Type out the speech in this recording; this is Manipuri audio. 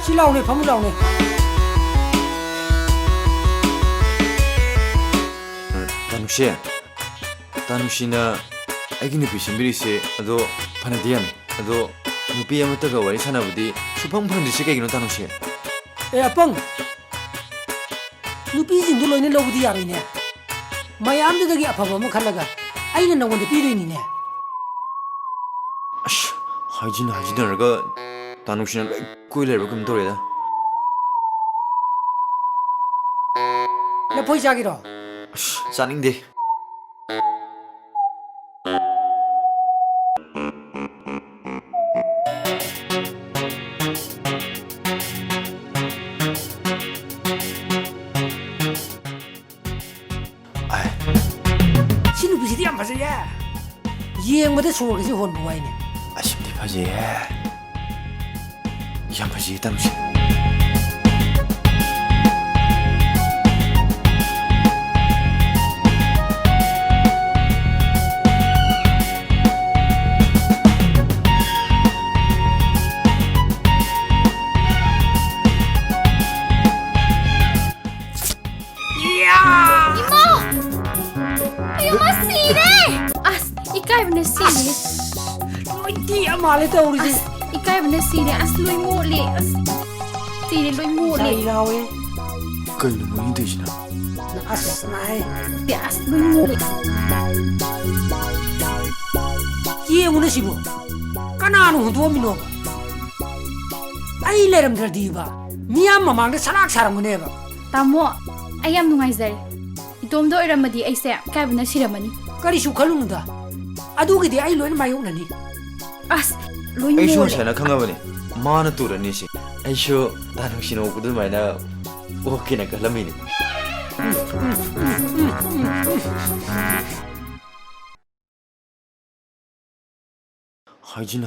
실라오네 파물라오네. 다누씨나 아기 누피 신비리시 아도 파나디안 아도 누피 아무따가 와리 사나부디 수팡팡듯이 깨기는 다누씨. 에 아빵. 누피진도 로이네 로부디 야로이네. 마야암드다기 아파봐 뭐 갈라가. 아이는 나원데 삐로이니네. 아씨, 하이진얼가 다누씨는 꾸일레로 금도래다. 내 포이자기로. 아씨, 짜닝데. 신우비시디 안 맞아야. 이행마다 수월까지 혼모와이네. 아심디 파지. 양파지 다누씨. Ikai bener sini. Dia malah tahu ni. Ikai bener sini. Lui muli. Sini lui muli. Lawe. 그이는 뭐 인데지나. Asnai. Dia lui muli. Ye muna sibo. Kananu hudu mino. Ai leram terdiba. Mia mamang de sarak saram mune ba. Tamo, ayam nungai zari. Itom do iramadi aise kai bener siramani. Kari sukhalung da. Adu gidi ai loin mayong nani. Lui 아이쇼 muli. 사나 강가버니. 마나 뚜라니시. 아이쇼 다누씨는 오고들 마이나 오케나 갈라미니. 하이진